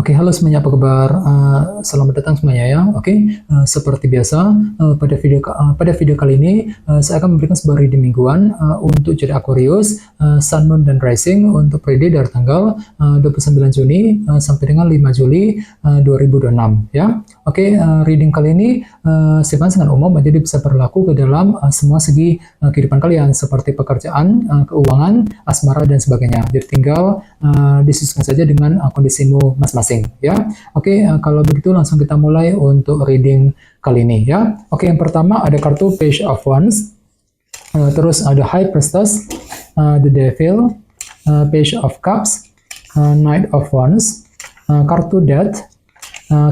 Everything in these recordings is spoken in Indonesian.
Oke, halo semuanya, apa kabar? Selamat datang semuanya ya. Oke, seperti biasa, pada video kali ini saya akan memberikan sebuah reading mingguan untuk zodiak Aquarius, Sun, Moon, dan Rising untuk periode dari tanggal 29 Juni sampai dengan 5 Juli 2026 ya. Oke, reading kali ini sifatnya sangat umum, jadi bisa berlaku ke dalam semua segi kehidupan kalian seperti pekerjaan, keuangan, asmara, dan sebagainya. Jadi tinggal disesuaikan saja dengan kondisimu masing-masing ya. Oke, kalau begitu langsung kita mulai untuk reading kali ini ya. Oke, yang pertama ada kartu Page of Wands, terus ada High Priestess, The Devil, Page of Cups, Knight of Wands, kartu Death,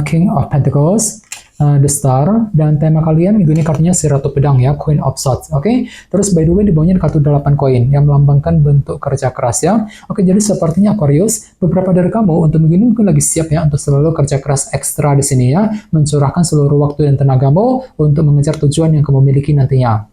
King of Pentacles, The Star, dan tema kalian minggu ini kartunya si Ratu Pedang ya, Queen of Swords. Oke, terus by the way di bawahnya kartu 8 koin yang melambangkan bentuk kerja keras ya. Oke, jadi sepertinya Aquarius, beberapa dari kamu untuk minggu ini mungkin lagi siap ya untuk selalu kerja keras ekstra di sini ya, mencurahkan seluruh waktu dan tenagamu untuk mengejar tujuan yang kamu miliki nantinya.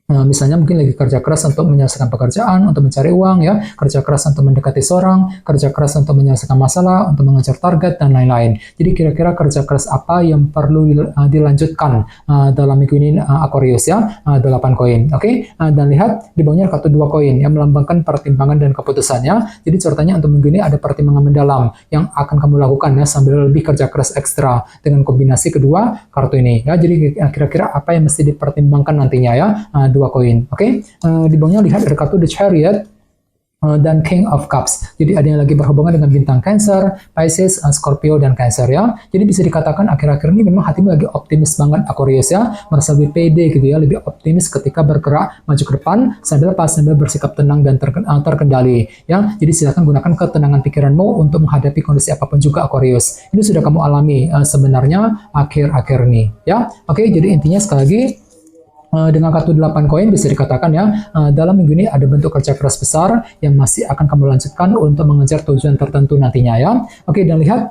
Misalnya mungkin lagi kerja keras untuk menyelesaikan pekerjaan, untuk mencari uang ya, kerja keras untuk mendekati seorang, kerja keras untuk menyelesaikan masalah, untuk mengejar target, dan lain-lain. Jadi kira-kira kerja keras apa yang perlu dilanjutkan dalam minggu ini Aquarius ya, 8 koin. Oke, dan lihat di bawahnya kartu 2 koin yang melambangkan pertimbangan dan keputusannya. Jadi ceritanya untuk minggu ini ada pertimbangan mendalam yang akan kamu lakukan ya, sambil lebih kerja keras ekstra dengan kombinasi kedua kartu ini ya. Jadi kira-kira apa yang mesti dipertimbangkan nantinya ya, 2 koin. Oke, di bawahnya lihat ada kartu The Chariot dan King of Cups. Jadi ada yang lagi berhubungan dengan bintang Cancer, Pisces, Scorpio, dan Cancer ya. Jadi bisa dikatakan akhir-akhir ini memang hatimu lagi optimis banget Aquarius ya, merasa lebih pede gitu ya, lebih optimis ketika bergerak maju ke depan sambil bersikap tenang dan terkendali ya. Jadi silakan gunakan ketenangan pikiranmu untuk menghadapi kondisi apapun juga Aquarius. Ini sudah kamu alami sebenarnya akhir-akhir ini ya. Oke, jadi intinya sekali lagi dengan kartu 8 koin bisa dikatakan ya, dalam minggu ini ada bentuk kerja keras besar yang masih akan kamu lanjutkan untuk mengejar tujuan tertentu nantinya ya. Oke, dan lihat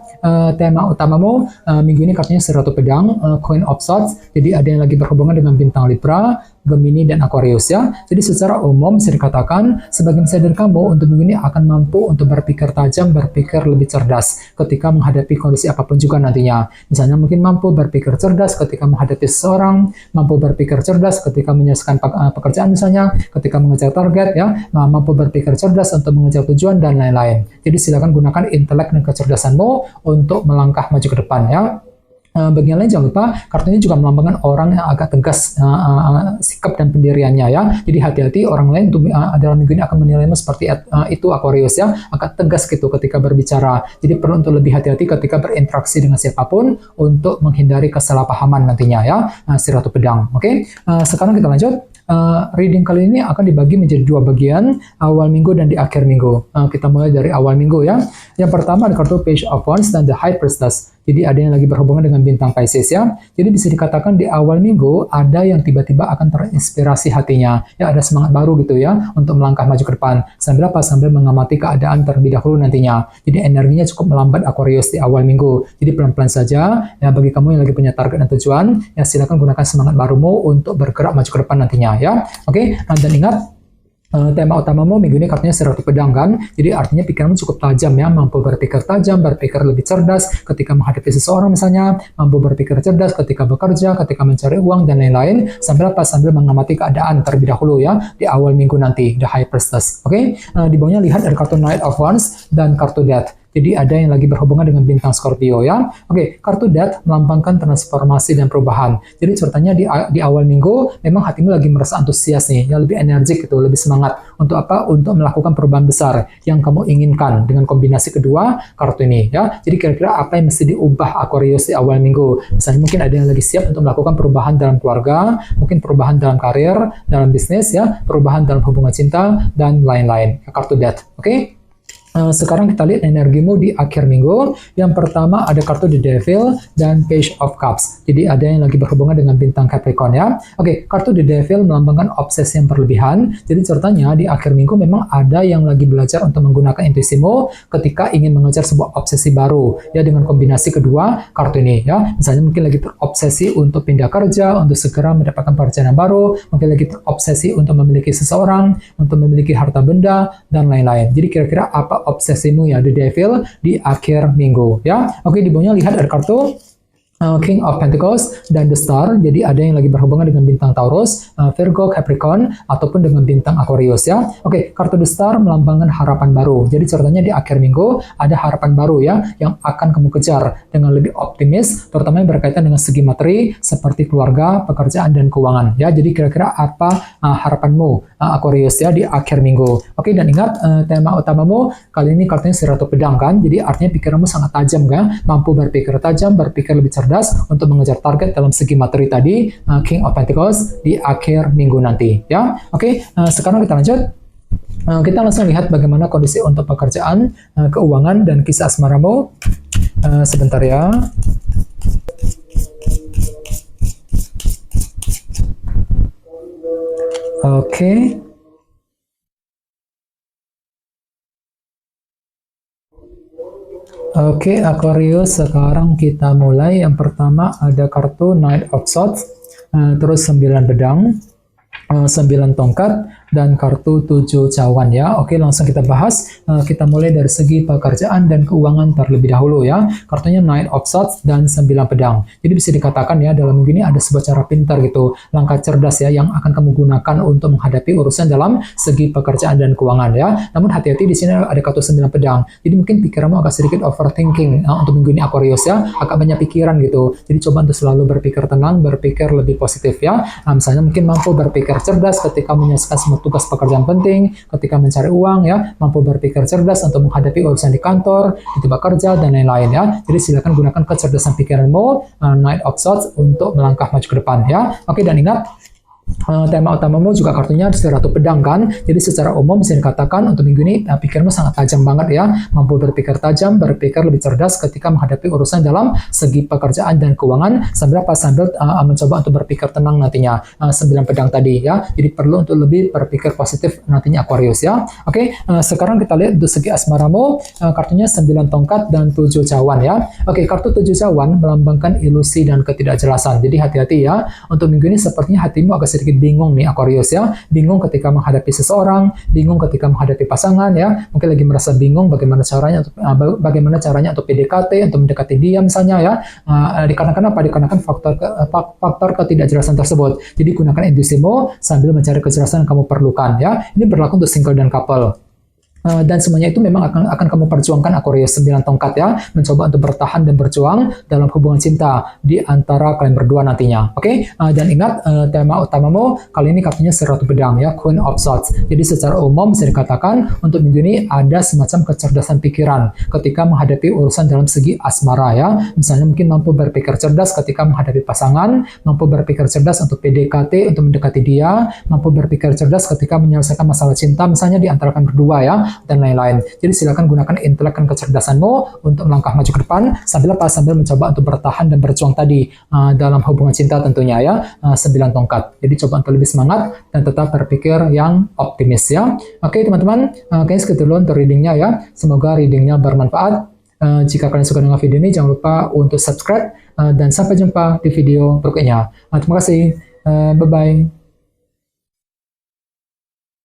tema utamamu minggu ini kartunya si Ratu Pedang, Queen of Swords. Jadi ada yang lagi berhubungan dengan bintang Libra, Gemini, dan Aquarius ya. Jadi secara umum bisa dikatakan sebagian besar dari kamu untuk minggu ini akan mampu untuk berpikir tajam, berpikir lebih cerdas ketika menghadapi kondisi apapun juga nantinya. Misalnya mungkin mampu berpikir cerdas ketika menghadapi seseorang, mampu berpikir cerdas ketika menyelesaikan pekerjaan misalnya, ketika mengejar target ya, mampu berpikir cerdas untuk mengejar tujuan dan lain-lain. Jadi silakan gunakan intelek dan kecerdasanmu untuk melangkah maju ke depan ya. Bagi yang lain jangan lupa kartu ini juga melambangkan orang yang agak tegas sikap dan pendiriannya ya. Jadi hati-hati orang lain dalam minggu ini akan menilaimu seperti itu Aquarius ya, agak tegas gitu ketika berbicara. Jadi perlu untuk lebih hati-hati ketika berinteraksi dengan siapapun untuk menghindari kesalahpahaman nantinya ya, si Ratu Pedang. Oke, sekarang kita lanjut. Reading kali ini akan dibagi menjadi 2 bagian, awal minggu dan di akhir minggu. Kita mulai dari awal minggu ya. Yang pertama ada kartu Page of Wands dan The High Priestess. Jadi ada yang lagi berhubungan dengan bintang Pisces ya. Jadi bisa dikatakan di awal minggu ada yang tiba-tiba akan terinspirasi hatinya. Ya, ada semangat baru gitu ya untuk melangkah maju ke depan. Sambil mengamati keadaan terlebih dahulu nantinya. Jadi energinya cukup melambat Aquarius di awal minggu. Jadi pelan-pelan saja ya, bagi kamu yang lagi punya target dan tujuan, ya silakan gunakan semangat barumu untuk bergerak maju ke depan nantinya ya. Oke, dan ingat tema utamamu minggu ini kartunya si Ratu Pedang kan, jadi artinya pikiranmu cukup tajam ya, mampu berpikir tajam, berpikir lebih cerdas ketika menghadapi seseorang misalnya, mampu berpikir cerdas ketika bekerja, ketika mencari uang, dan lain-lain, sambil mengamati keadaan terlebih dahulu ya, di awal minggu nanti, The High Priestess. Oke, di bawahnya lihat ada kartu Knight of Wands dan kartu Death. Jadi ada yang lagi berhubungan dengan bintang Scorpio ya. Oke, kartu Death melambangkan transformasi dan perubahan. Jadi ceritanya di awal minggu memang hatimu lagi merasa antusias nih, ya lebih energik gitu, lebih semangat. Untuk apa? Untuk melakukan perubahan besar yang kamu inginkan dengan kombinasi kedua kartu ini ya. Jadi kira-kira apa yang mesti diubah Aquarius di awal minggu? Misalnya mungkin ada yang lagi siap untuk melakukan perubahan dalam keluarga, mungkin perubahan dalam karir, dalam bisnis ya, perubahan dalam hubungan cinta, dan lain-lain. Kartu Death. Oke? Sekarang kita lihat energimu di akhir minggu. Yang pertama ada kartu The Devil dan Page of Cups. Jadi ada yang lagi berhubungan dengan bintang Capricorn ya. Oke, kartu The Devil melambangkan obsesi yang berlebihan. Jadi ceritanya di akhir minggu memang ada yang lagi belajar untuk menggunakan intuisimu ketika ingin mengejar sebuah obsesi baru ya, dengan kombinasi kedua kartu ini ya. Misalnya mungkin lagi terobsesi untuk pindah kerja, untuk segera mendapatkan pekerjaan baru, mungkin lagi terobsesi untuk memiliki seseorang, untuk memiliki harta benda, dan lain-lain. Jadi kira-kira apa obsesimu ya, the devil di akhir minggu ya. Oke, di bawahnya lihat ada kartu King of Pentacles dan The Star. Jadi ada yang lagi berhubungan dengan bintang Taurus, Virgo, Capricorn, ataupun dengan bintang Aquarius ya. Oke, kartu The Star melambangkan harapan baru. Jadi ceritanya di akhir minggu ada harapan baru ya yang akan kamu kejar dengan lebih optimis, terutama yang berkaitan dengan segi materi seperti keluarga, pekerjaan, dan keuangan ya. Jadi kira-kira apa harapanmu Aquarius ya di akhir minggu. Oke, dan ingat tema utamamu kali ini kartunya si Ratu Pedang kan. Jadi artinya pikiranmu sangat tajam kan, mampu berpikir tajam, berpikir lebih cerdas untuk mengejar target dalam segi materi tadi, King of Pentacles di akhir minggu nanti ya. Oke, sekarang kita lanjut. Kita langsung lihat bagaimana kondisi untuk pekerjaan, keuangan, dan kisah asmaramu. Sebentar ya. Oke. Oke, Aquarius, sekarang kita mulai. Yang pertama ada kartu Knight of Swords, terus 9 pedang, 9 tongkat, dan kartu 7 cawan ya. Oke, langsung kita bahas. Kita mulai dari segi pekerjaan dan keuangan terlebih dahulu ya. Kartunya Knight of Swords dan 9 pedang. Jadi bisa dikatakan ya, dalam minggu ini ada sebuah cara pintar gitu, langkah cerdas ya yang akan kamu gunakan untuk menghadapi urusan dalam segi pekerjaan dan keuangan ya. Namun hati-hati, di sini ada kartu 9 pedang. Jadi mungkin pikiranmu agak sedikit overthinking untuk minggu ini Aquarius ya, agak banyak pikiran gitu. Jadi coba untuk selalu berpikir tenang, berpikir lebih positif ya. Misalnya mungkin mampu berpikir cerdas ketika menyelesaikan semua tugas pekerjaan penting, ketika mencari uang ya, mampu berpikir cerdas untuk menghadapi urusan di kantor, di tempat kerja, dan lain-lain ya. Jadi silakan gunakan kecerdasan pikiranmu, Knight of Swords, untuk melangkah maju ke depan ya. Oke, dan ingat, tema utamamu juga kartunya si Ratu Pedang kan. Jadi secara umum bisa dikatakan untuk minggu ini pikirmu sangat tajam banget ya, mampu berpikir tajam, berpikir lebih cerdas ketika menghadapi urusan dalam segi pekerjaan dan keuangan, sambil mencoba untuk berpikir tenang nantinya. 9 pedang tadi ya, jadi perlu untuk lebih berpikir positif nantinya Aquarius ya. Oke, sekarang kita lihat untuk segi asmaramu, kartunya 9 tongkat dan 7 cawan ya. Oke, kartu 7 cawan melambangkan ilusi dan ketidakjelasan. Jadi hati-hati ya, untuk minggu ini sepertinya hatimu agak sedikit bingung nih Aquarius ya, bingung ketika menghadapi seseorang, bingung ketika menghadapi pasangan ya, mungkin lagi merasa bingung bagaimana caranya untuk PDKT, untuk mendekati dia misalnya ya. Dikarenakan apa? Dikarenakan faktor ketidakjelasan tersebut. Jadi gunakan intuisimu sambil mencari kejelasan yang kamu perlukan ya. Ini berlaku untuk single dan couple. Dan semuanya itu memang akan kamu perjuangkan Aquarius 9 tongkat ya, mencoba untuk bertahan dan berjuang dalam hubungan cinta di antara kalian berdua nantinya. Oke, dan ingat tema utamamu kali ini kartunya si Ratu Pedang ya, Queen of Swords. Jadi secara umum bisa dikatakan untuk minggu ini ada semacam kecerdasan pikiran ketika menghadapi urusan dalam segi asmara ya. Misalnya mungkin mampu berpikir cerdas ketika menghadapi pasangan, mampu berpikir cerdas untuk PDKT, untuk mendekati dia, mampu berpikir cerdas ketika menyelesaikan masalah cinta misalnya di antara kalian berdua ya, dan lain-lain. Jadi silakan gunakan intelek dan kecerdasanmu untuk melangkah maju ke depan sambil mencoba untuk bertahan dan berjuang tadi dalam hubungan cinta tentunya ya, 9 tongkat. Jadi coba untuk lebih semangat dan tetap berpikir yang optimis ya. Oke teman-teman, kayaknya segitu dulu untuk readingnya ya. Semoga readingnya bermanfaat. Jika kalian suka dengan video ini, jangan lupa untuk subscribe dan sampai jumpa di video berikutnya. Terima kasih. Bye-bye.